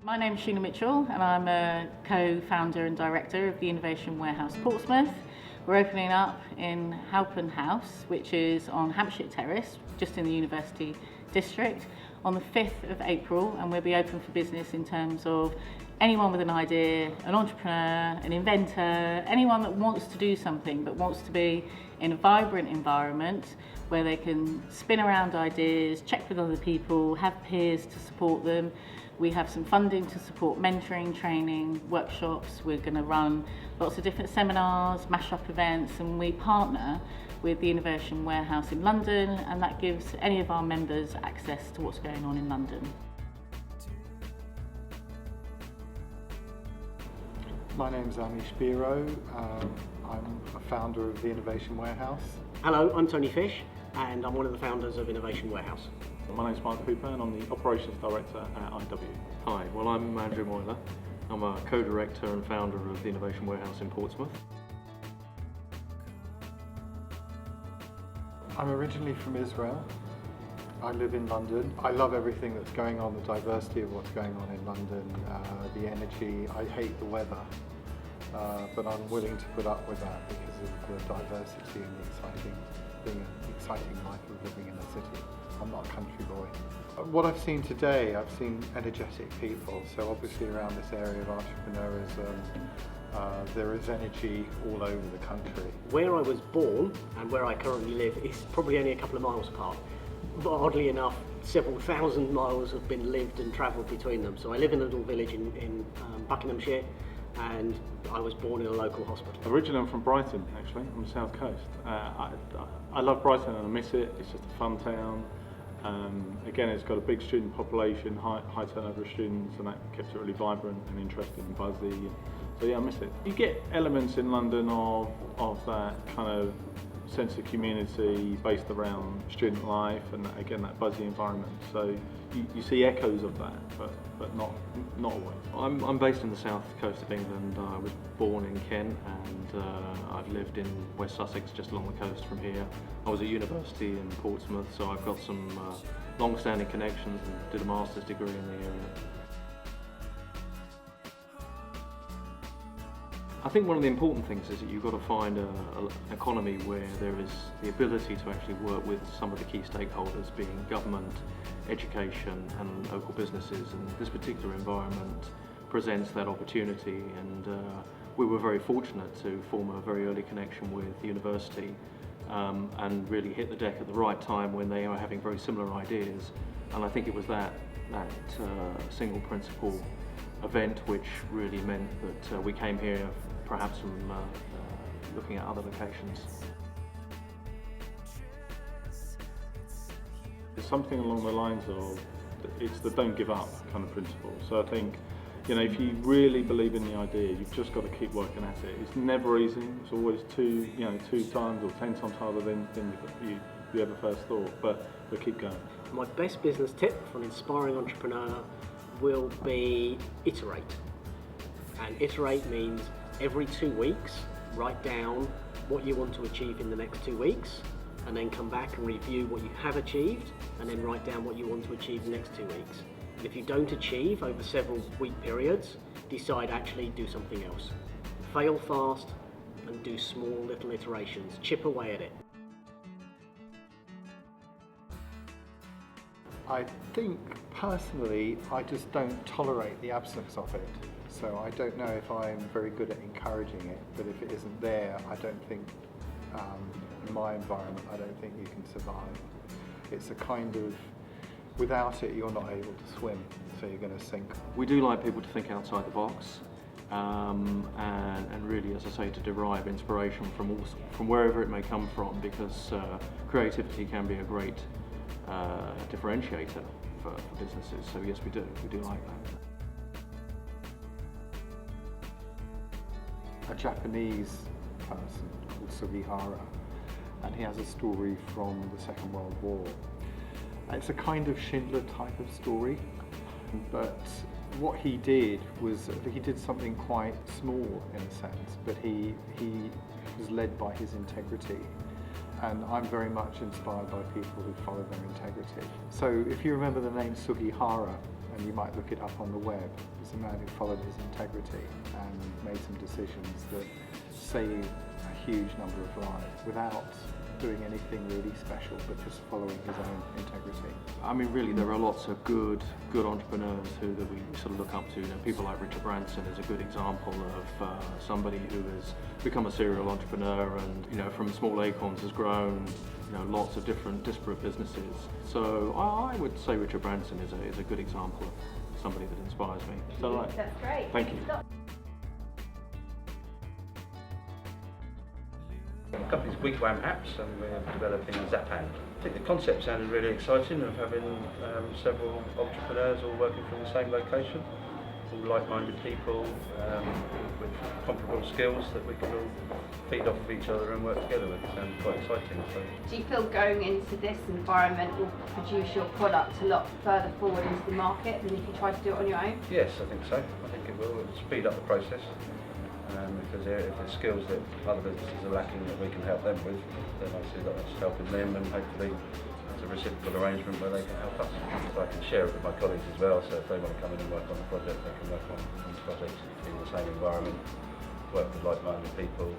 My name's Sheena Mitchell and I'm a co-founder and director of the Innovation Warehouse Portsmouth. We're opening up in Halpern House, which is on Hampshire Terrace, just in the University District, on the 5th of April, and we'll be open for business in terms of anyone with an idea, an entrepreneur, an inventor, anyone that wants to do something but wants to be in a vibrant environment where they can spin around ideas, check with other people, have peers to support them. We have some funding to support mentoring, training, workshops. We're going to run lots of different seminars, mash-up events, and we partner with the Innovation Warehouse in London, and that gives any of our members access to what's going on in London. My name's Amish Biro. I'm a founder of the Innovation Warehouse. Hello, I'm Tony Fish and I'm one of the founders of Innovation Warehouse. My name's Mark Cooper and I'm the Operations Director at IW. Hi, well I'm Andrew Moyler. I'm a co-director and founder of the Innovation Warehouse in Portsmouth. I'm originally from Israel. I live in London. I love everything that's going on, the diversity of what's going on in London, the energy. I hate the weather, but I'm willing to put up with that because of the diversity and the exciting life of living in a city. I'm not a country boy. What I've seen today, I've seen energetic people. So obviously around this area of entrepreneurism, there is energy all over the country. Where I was born and where I currently live is probably only a couple of miles apart. But oddly enough, several thousand miles have been lived and travelled between them. So I live in a little village in Buckinghamshire, and I was born in a local hospital. Originally I'm from Brighton, actually, on the south coast. I love Brighton and I miss it. It's just a fun town. Again, it's got a big student population, high turnover of students, and that keeps it really vibrant and interesting and buzzy. So yeah, I miss it. You get elements in London of that kind of sense of community based around student life and again that buzzy environment. So you see echoes of that, but not always. I'm based in the south coast of England. I was born in Kent and I've lived in West Sussex, just along the coast from here. I was at university in Portsmouth, so I've got some long-standing connections and did a master's degree in the area. I think one of the important things is that you've got to find an economy where there is the ability to actually work with some of the key stakeholders, being government, education and local businesses, and this particular environment presents that opportunity, and we were very fortunate to form a very early connection with the university and really hit the deck at the right time when they were having very similar ideas, and I think it was that single principle event which really meant that we came here perhaps from looking at other locations. It's something along the lines of, it's the don't give up kind of principle. So I think, if you really believe in the idea, you've just got to keep working at it. It's never easy. It's always two times or 10 times harder than you ever first thought, but keep going. My best business tip for an inspiring entrepreneur will be iterate. And iterate means every 2 weeks, write down what you want to achieve in the next 2 weeks, and then come back and review what you have achieved, and then write down what you want to achieve the next 2 weeks. And if you don't achieve over several week periods, decide actually do something else. Fail fast and do small little iterations. Chip away at it. I think personally, I just don't tolerate the absence of it. So I don't know if I'm very good at encouraging it, but if it isn't there, I don't think, in my environment, I don't think you can survive. It's a kind of, without it, you're not able to swim, so you're going to sink. We do like people to think outside the box and really, as I say, to derive inspiration from wherever it may come from, because creativity can be a great differentiator for businesses. So yes, we do like that. A Japanese person called Sugihara, and he has a story from the Second World War. It's a kind of Schindler type of story, but what he did was he did something quite small in a sense, but he was led by his integrity. And I'm very much inspired by people who follow their integrity. So if you remember the name Sugihara, and you might look it up on the web. It's a man who followed his integrity and made some decisions that saved a huge number of lives without doing anything really special, but just following his own integrity. I mean, really, there are lots of good entrepreneurs that we sort of look up to. You know, people like Richard Branson is a good example of somebody who has become a serial entrepreneur, and you know, from small acorns has grown, you know, lots of different disparate businesses. So I would say Richard Branson is a good example of somebody that inspires me. So That's great. Thank you. The company's Wigwam Apps, and we're developing Zapan. I think the concept sounded really exciting of having several entrepreneurs all working from the same location, all like-minded people with comparable skills that we can all feed off of each other and work together with. It sounds quite exciting. So. Do you feel going into this environment will produce your product a lot further forward into the market than if you tried to do it on your own? Yes, I think so. I think it will. It'll speed up the process. Because if there's skills that other businesses are lacking that we can help them with, then I see that that's helping them, and hopefully it's a reciprocal arrangement where they can help us. So I can share it with my colleagues as well, so if they want to come in and work on the project, they can work on projects in the same environment, work with like-minded people.